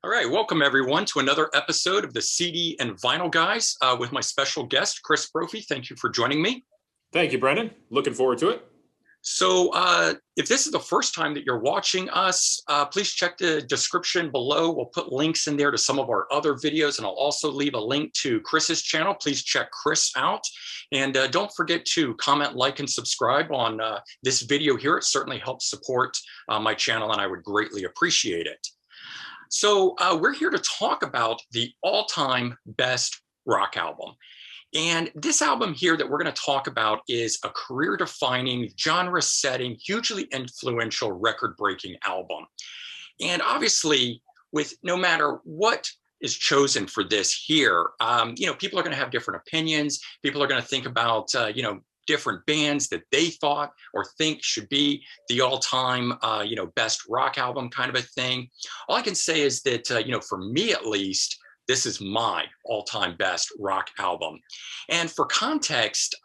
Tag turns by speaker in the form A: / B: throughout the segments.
A: All right, welcome everyone to another episode of the CD and Vinyl Guys with my special guest, Chris Propfe. Thank you for joining me.
B: Thank you, Brendan. Looking forward to it.
A: So if this is the first time that you're watching us, please check the description below. We'll put links in there to some of our other videos, and I'll also leave a link to Chris's channel. Please check Chris out. And don't forget to comment, like, and subscribe on this video here. It certainly helps support my channel, and I would greatly appreciate it. So we're here to talk about the all-time best rock album. And this album here that we're going to talk about is a career-defining, genre-setting, hugely influential, record-breaking album. And obviously, with no matter what is chosen for this here, people are going to have different opinions. People are going to think about, different bands that they thought or think should be the all-time, best rock album kind of a thing. All I can say is that, for me at least, this is my all-time best rock album. And for context,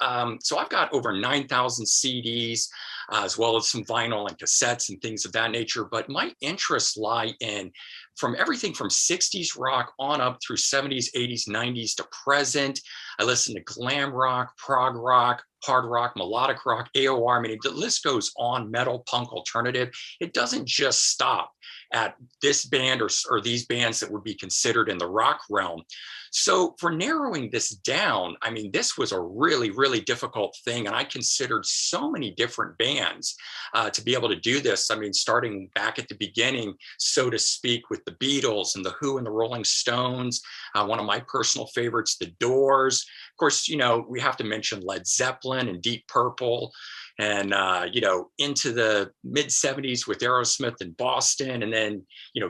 A: so I've got over 9,000 CDs, as well as some vinyl and cassettes and things of that nature. But my interests lie in from everything from 60s rock on up through 70s, 80s, 90s to present. I listen to glam rock, prog rock, hard rock, melodic rock, AOR. I mean, the list goes on, metal, punk, alternative. It doesn't just stop at this band or these bands that would be considered in the rock realm. So for narrowing this down, I mean, this was a really, really difficult thing. And I considered so many different bands to be able to do this. I mean, starting back at the beginning, so to speak, with the Beatles and the Who and the Rolling Stones, one of my personal favorites, the Doors. Of course, we have to mention Led Zeppelin and Deep Purple, and into the mid 70s with Aerosmith in Boston, and then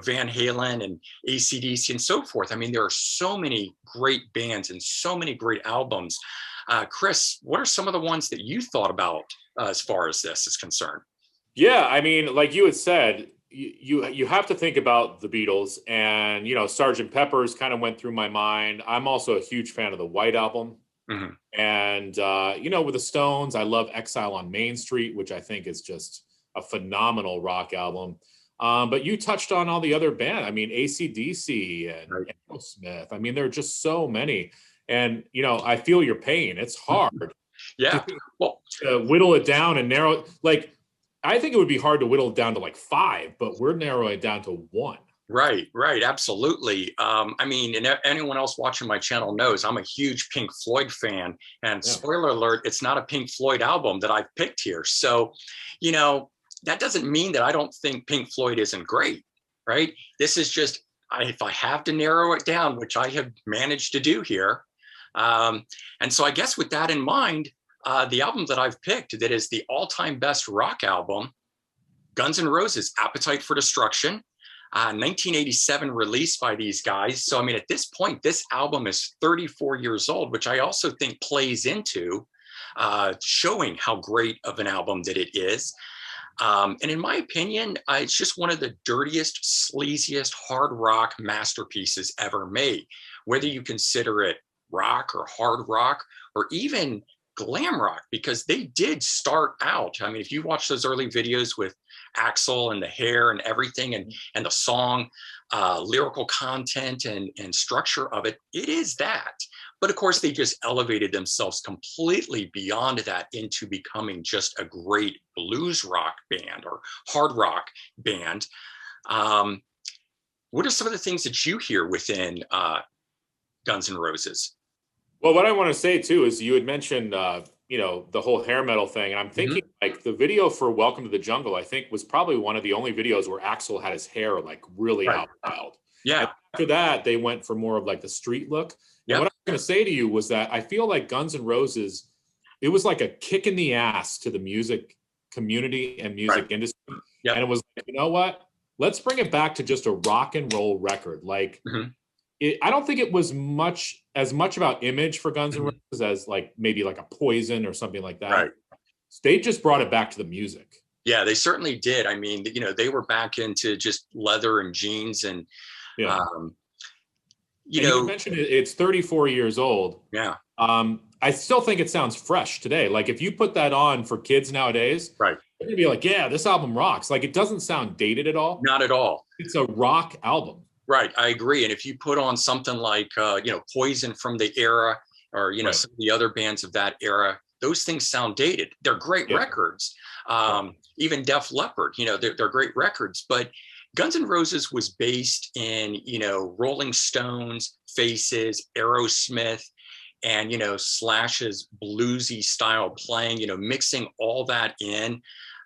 A: Van Halen and AC/DC and so forth. I mean, there are so many great bands and so many great albums. Chris, what are some of the ones that you thought about as far as this is concerned?
B: Yeah, I mean, like you had said, you have to think about the Beatles, and Sgt. Pepper's kind of went through my mind. I'm also a huge fan of the White Album. Mm-hmm. And, with the Stones, I love Exile on Main Street, which I think is just a phenomenal rock album. But you touched on all the other bands. I mean, AC/DC and Aerosmith. I mean, there are just so many. And, I feel your pain. It's hard.
A: Yeah.
B: To whittle it down and narrow. Like, I think it would be hard to whittle it down to like 5, but we're narrowing it down to 1.
A: Right, absolutely. I mean, and anyone else watching my channel knows I'm a huge Pink Floyd fan. And spoiler alert, it's not a Pink Floyd album that I've picked here. So, that doesn't mean that I don't think Pink Floyd isn't great, right? This is just, if I have to narrow it down, which I have managed to do here. And so I guess with that in mind, the album that I've picked that is the all-time best rock album, Guns N' Roses' Appetite for Destruction. 1987 release by these guys. So, I mean, at this point, this album is 34 years old, which I also think plays into showing how great of an album that it is. And in my opinion, it's just one of the dirtiest, sleaziest hard rock masterpieces ever made, whether you consider it rock or hard rock or even glam rock, because they did start out. I mean, if you watch those early videos with Axl and the hair and everything and the song lyrical content and structure of it, it is that. But of course, they just elevated themselves completely beyond that into becoming just a great blues rock band or hard rock band. What are some of the things that you hear within Guns N' Roses?
B: Well, what I want to say too is you had mentioned the whole hair metal thing, and I'm thinking like the video for Welcome to the Jungle, I think was probably one of the only videos where Axl had his hair like really out wild.
A: Yeah.
B: And after that, they went for more of like the street look. And what I was going to say to you was that I feel like Guns N' Roses, it was like a kick in the ass to the music community and music industry. And it was like, you know what? Let's bring it back to just a rock and roll record. Like, I don't think it was as much about image for Guns N' Roses as like maybe like a Poison or something like that. Right. They just brought it back to the music.
A: Yeah, they certainly did. I mean, they were back into just leather and jeans and,
B: you mentioned it's 34 years old.
A: Yeah.
B: I still think it sounds fresh today. Like if you put that on for kids nowadays, they're gonna be like, yeah, this album rocks. Like it doesn't sound dated at all.
A: Not at all.
B: It's a rock album.
A: Right, I agree. And if you put on something like Poison from the era, or
B: Right.
A: some of the other bands of that era, those things sound dated. They're great
B: Yeah.
A: records.
B: Right.
A: Even Def Leppard, they're great records. But Guns N' Roses was based in Rolling Stones, Faces, Aerosmith, and Slash's bluesy style playing. Mixing all that in.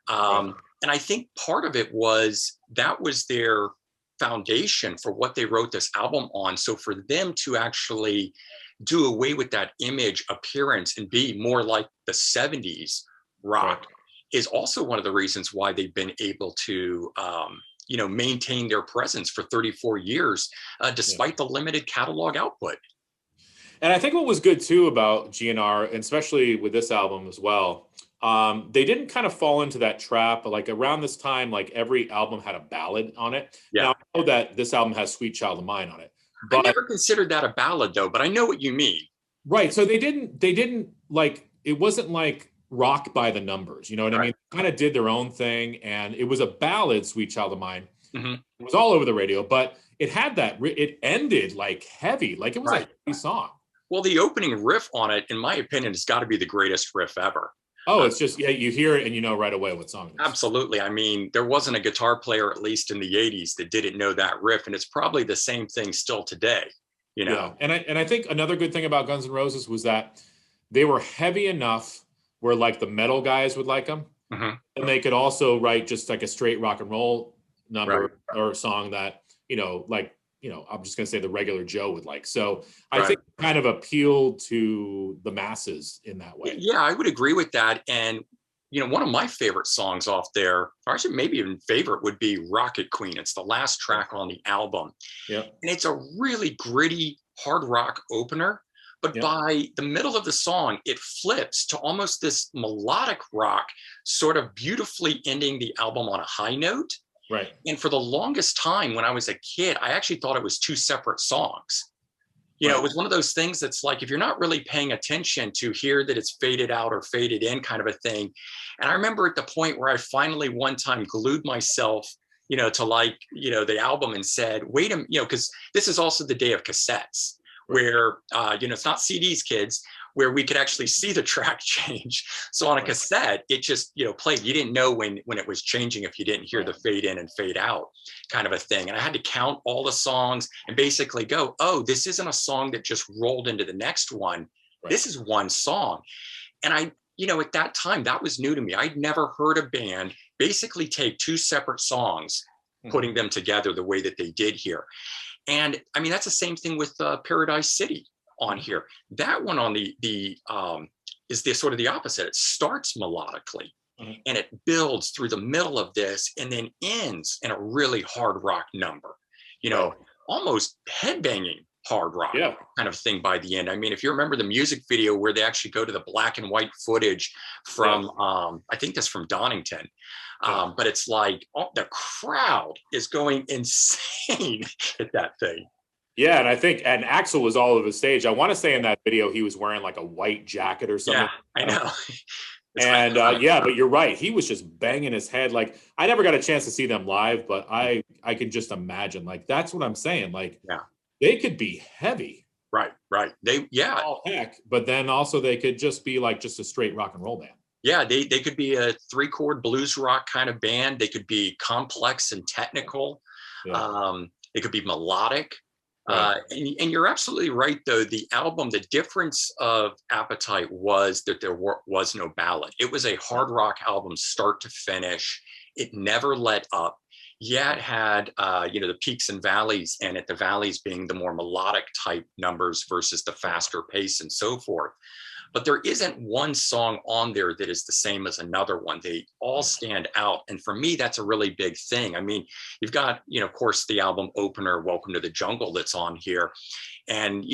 B: Right.
A: And I think part of it was that was their foundation for what they wrote this album on. So for them to actually do away with that image appearance and be more like the 70s rock
B: Right.
A: is also one of the reasons why they've been able to maintain their presence for 34 years despite the limited catalog output.
B: And I think what was good too about GNR, and especially with this album as well, they didn't kind of fall into that trap. Like around this time, like every album had a ballad on it.
A: Yeah.
B: Now I know that this album has "Sweet Child of Mine" on it,
A: I
B: but
A: never considered that a ballad though, but I know what you mean.
B: right. So they didn't like, it wasn't like rock by the numbers. You know what I mean? Kind of did their own thing, and it was a ballad, "Sweet Child of Mine."
A: Mm-hmm.
B: It was all over the radio, but it had that. It ended like heavy, like it was a heavy song.
A: Well, the opening riff on it, in my opinion, has got to be the greatest riff ever.
B: Oh, it's just, yeah, you hear it and you know right away what song it is.
A: Absolutely. I mean, there wasn't a guitar player, at least in the 80s, that didn't know that riff. And it's probably the same thing still today,
B: Yeah. And I think another good thing about Guns N' Roses was that they were heavy enough where like the metal guys would like them.
A: Mm-hmm.
B: And they could also write just like a straight rock and roll number or song that, I'm just going to say the regular Joe would like. So I think it kind of appealed to the masses in that way.
A: Yeah, I would agree with that. And, one of my favorite songs off there, or actually maybe even favorite, would be Rocket Queen. It's the last track on the album.
B: Yeah.
A: And it's a really gritty, hard rock opener. But by the middle of the song, it flips to almost this melodic rock, sort of beautifully ending the album on a high note.
B: Right.
A: And for the longest time when I was a kid, I actually thought it was two separate songs. It was one of those things that's like, if you're not really paying attention to hear that it's faded out or faded in kind of a thing. And I remember at the point where I finally one time glued myself, to the album and said, wait a minute, because this is also the day of cassettes where, it's not CDs, kids, where we could actually see the track change. So on a cassette, it just, played. You didn't know when it was changing if you didn't hear the fade in and fade out kind of a thing. And I had to count all the songs and basically go, oh, this isn't a song that just rolled into the next one. This is one song. And I, at that time, that was new to me. I'd never heard a band basically take two separate songs, putting them together the way that they did here. And I mean, that's the same thing with Paradise City on here. That one on the is the sort of the opposite. It starts melodically and it builds through the middle of this and then ends in a really hard rock number, almost headbanging hard rock kind of thing by the end. I mean, if you remember the music video where they actually go to the black and white footage from, I think that's from Donington. But it's like the crowd is going insane at that thing.
B: Yeah, and I think, and Axl was all over the stage. I want to say in that video he was wearing like a white jacket or something.
A: Yeah, I know.
B: And but you're right. He was just banging his head. Like, I never got a chance to see them live, but I can just imagine. Like, that's what I'm saying. Like, they could be heavy.
A: Right. They
B: all heck, but then also they could just be like just a straight rock and roll band.
A: Yeah, they could be a 3-chord blues rock kind of band. They could be complex and technical. They could be melodic. And you're absolutely right, though. The album, the difference of Appetite was that there was no ballad. It was a hard rock album, start to finish. It never let up. Yeah, it had, the peaks and valleys in it, the valleys being the more melodic type numbers versus the faster pace and so forth. But there isn't one song on there that is the same as another one. They all stand out. And for me, that's a really big thing. I mean, you've got, of course, the album opener, Welcome to the Jungle, that's on here. And,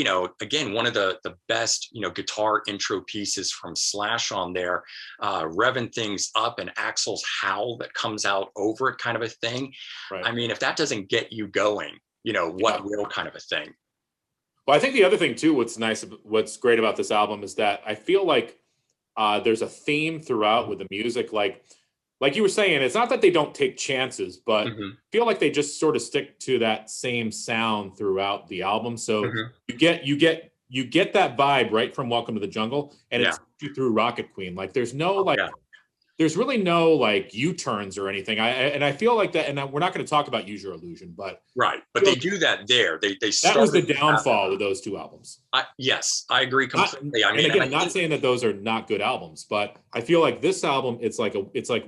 A: again, one of the best, guitar intro pieces from Slash on there, revving things up and Axl's howl that comes out over it kind of a thing. I mean, if that doesn't get you going, what will kind of a thing.
B: Well, I think the other thing too, what's great about this album is that I feel like there's a theme throughout with the music. Like like you were saying, it's not that they don't take chances, but
A: Hmm.
B: feel like they just sort of stick to that same sound throughout the album. So
A: Hmm.
B: you get that vibe right from Welcome to the Jungle, and
A: Yeah.
B: it's you through Rocket Queen. Like
A: Oh, yeah.
B: there's really no like U-turns or anything. And I feel like that, and we're not going to talk about Use Your Illusion, but
A: Right.
B: I
A: But
B: feel
A: they
B: like
A: do that there. They
B: that was the
A: started with that.
B: downfall with those two albums.
A: Yes, I agree
B: Not,
A: completely. I
B: and
A: mean, and I
B: again, not
A: think.
B: saying that those are not good albums, but I feel like this album, it's like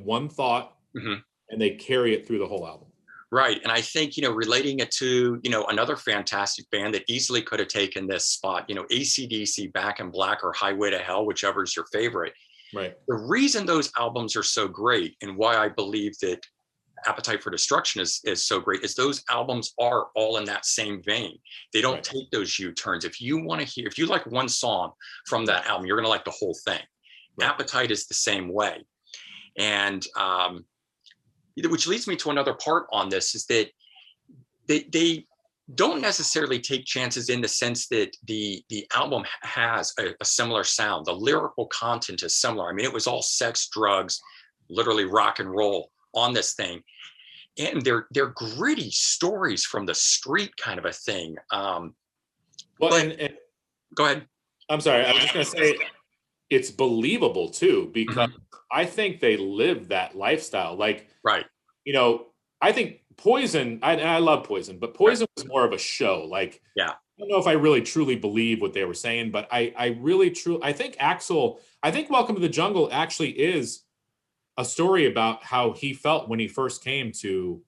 B: one thought,
A: Mhm.
B: and they carry it through the whole album.
A: Right. And I think, relating it to, another fantastic band that easily could have taken this spot, AC/DC, Back in Black, or Highway to Hell, whichever is your favorite.
B: Right.
A: The reason those albums are so great, and why I believe that Appetite for Destruction is so great, is those albums are all in that same vein. They don't
B: Right.
A: take those U-turns. If you want to hear, if you like one song from that album, you're going to like the whole thing.
B: Right.
A: Appetite is the same way. And which leads me to another part on this, is that they don't necessarily take chances in the sense that the album has a similar sound. The lyrical content is similar. I mean, it was all sex, drugs, literally rock and roll on this thing. And they're gritty stories from the street kind of a thing.
B: Well,
A: But
B: and
A: go ahead.
B: I'm sorry, I was just going to say it's believable too, because
A: Mhm.
B: I think they live that lifestyle. Like,
A: Right.
B: I think Poison, I love Poison, but
A: Right.
B: Poison was more of a show. Like,
A: Yeah.
B: I don't know if I really truly believe what they were saying, but I really truly, I think Welcome to the Jungle actually is a story about how he felt when he first came to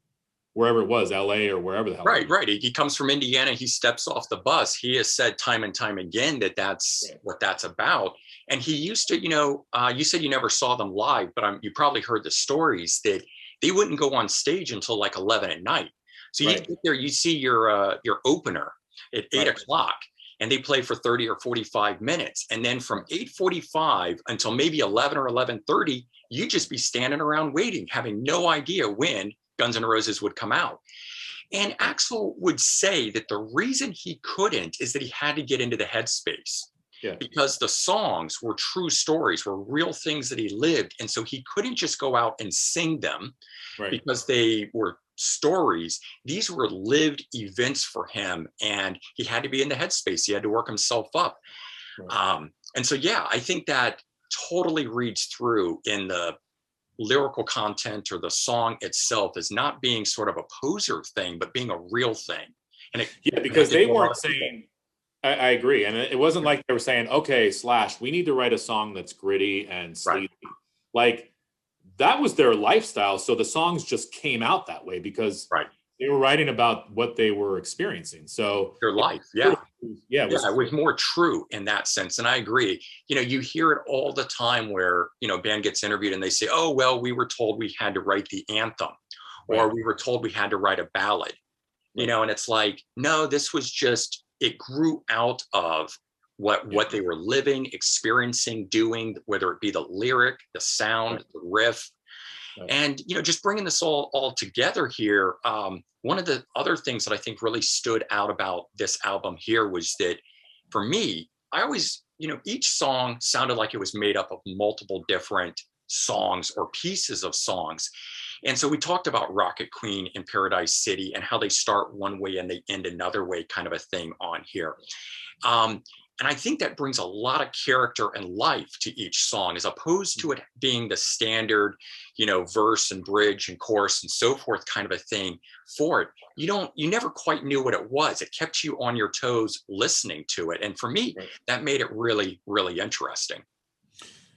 B: wherever it was, LA or wherever the hell it
A: Right,
B: was.
A: right. He comes from Indiana. He steps off the bus. He has said time and time again that that's
B: Right.
A: what that's about. And he used to, you said you never saw them live, but you probably heard the stories that they wouldn't go on stage until like 11 at night. So you'd
B: Right.
A: get there, you see your opener at 8
B: Right.
A: o'clock, and they play for 30 or 45 minutes. And then from 8:45 until maybe 11 or 11:30, you just be standing around waiting, having no idea when Guns N' Roses would come out. And Axel would say that the reason he couldn't is that he had to get into the headspace,
B: Yeah.
A: because the songs were true stories, were real things that he lived. And so he couldn't just go out and sing them
B: Right.
A: because they were stories. These were lived events for him, and he had to be in the headspace. He had to work himself up.
B: Right.
A: And so, yeah, I think that totally reads through in the lyrical content or the song itself, as not being sort of a poser thing, but being a real thing.
B: Yeah,
A: And I
B: because
A: think
B: they
A: a lot
B: weren't
A: of people.
B: saying, I agree. And it wasn't like they were saying, okay, Slash, we need to write a song that's gritty and
A: Right.
B: sleazy. Like, that was their lifestyle. So the songs just came out that way because
A: Right.
B: they were writing about what they were experiencing. So
A: Their life. Yeah.
B: yeah,
A: Yeah, it was more true in that sense. And I agree. You hear it all the time where, a band gets interviewed and they say, oh, well, we were told we had to write the anthem, or
B: right.
A: we were told we had to write a ballad,
B: Right.
A: and it's like, no, this was just, it grew out of what they were living, experiencing, doing, whether it be the lyric, the sound,
B: Right.
A: the riff.
B: Right.
A: And just bringing this all together here, one of the other things that I think really stood out about this album here was that, for me, I always, each song sounded like it was made up of multiple different songs or pieces of songs. And so we talked about Rocket Queen and Paradise City and how they start one way and they end another way, kind of a thing on here. Um, and I think that brings a lot of character and life to each song, as opposed to it being the standard, verse and bridge and chorus and so forth kind of a thing for it. You never quite knew what it was. It kept you on your toes listening to it. And for me,
B: Right.
A: that made it really, really interesting.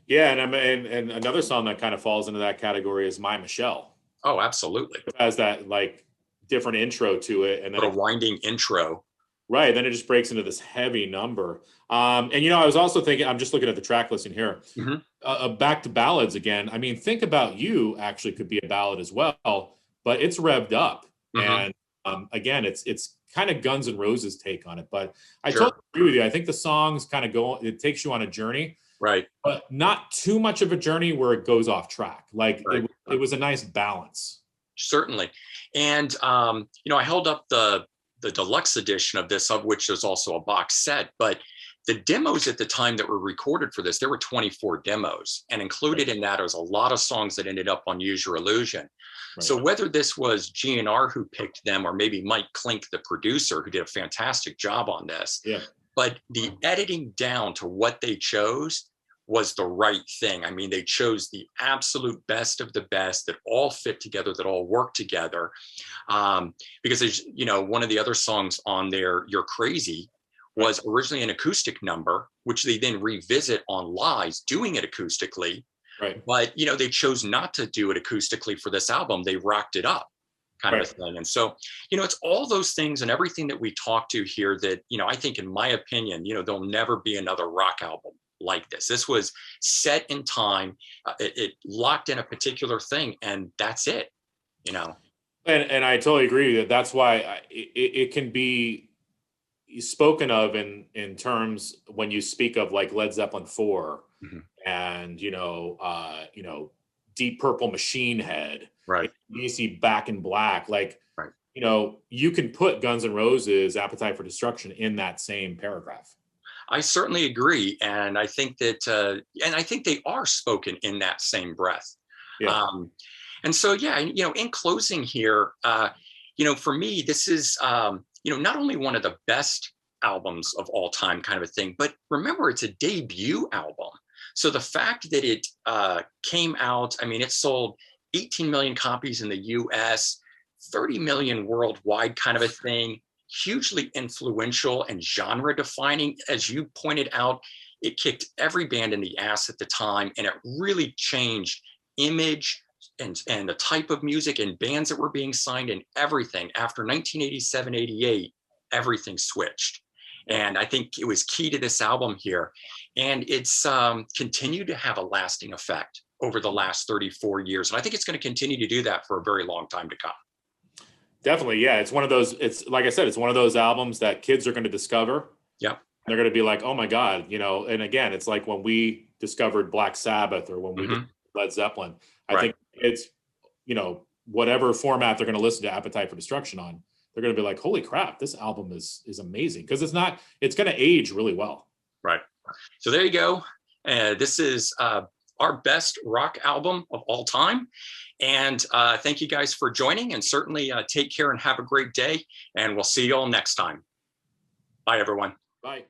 B: Yeah. And another song that kind of falls into that category is My Michelle.
A: Oh, absolutely.
B: It has that like different intro to it. And then
A: What a winding intro.
B: right. Then it just breaks into this heavy number. And I was also thinking, I'm just looking at the track listing here.
A: Mm-hmm.
B: Back to ballads again. I mean, Think About You actually could be a ballad as well, but it's revved up.
A: Mm-hmm.
B: And again, it's kind of Guns N' Roses take on it. But I
A: Sure.
B: totally agree with you. I think the songs kind of it takes you on a journey,
A: Right.
B: but not too much of a journey where it goes off track. Like
A: Right.
B: it was a nice balance.
A: Certainly. And, I held up the deluxe edition of this, of which there's also a box set, but The demos at the time that were recorded for this, there were 24 demos, and included in that was a lot of songs that ended up on Use Your Illusion. Right. So whether this was GNR who picked them, or maybe Mike Klink, the producer, who did a fantastic job on this, but the editing down to what they chose was the right thing. I mean, they chose the absolute best of the best that all fit together, that all work together. Because there's, you know, one of the other songs on there, You're Crazy, was originally an acoustic number, which they then revisit on Lies, doing it acoustically. Right. But, you know, they chose not to do it acoustically for this album. They rocked it up, kind of a thing. And so, you know, it's all those things and everything that we talked to here that, you know, I think, in my opinion, you know, there'll never be another rock album like this. This was set in time. It locked in a particular thing, and that's it, you know.
B: And I totally agree that that's why it can be spoken of in terms when you speak of like Led Zeppelin 4 and you know Deep Purple, Machine Head,
A: right?
B: You see Back in Black, like you know, you can put Guns N' Roses, Appetite for Destruction in that same paragraph.
A: I certainly agree, and I think that and I think they are spoken in that same breath. And so, yeah, you know, in closing here, you know, for me, this is you know, not only one of the best albums of all time, kind of a thing, but remember, it's a debut album. So the fact that it came out, I mean, it sold 18 million copies in the US, 30 million worldwide, kind of a thing, hugely influential and genre defining. As you pointed out, it kicked every band in the ass at the time, and it really changed image and the type of music and bands that were being signed and everything. After 1987, 88, everything switched. And I think it was key to this album here. And it's continued to have a lasting effect over the last 34 years. And I think it's going to continue to do that for a very long time to come.
B: Definitely. Yeah. It's one of those, it's like I said, it's one of those albums that kids are going to discover.
A: Yeah.
B: They're going to be like, oh my God, you know, and again, it's like when we discovered Black Sabbath or when we did Led Zeppelin, I think it's, you know, whatever format they're going to listen to Appetite for Destruction on, they're going to be like, holy crap, this album is amazing. Because it's going to age really well.
A: Right. So there you go. This is our best rock album of all time. And thank you guys for joining, and certainly take care and have a great day. And we'll see you all next time. Bye, everyone.
B: Bye.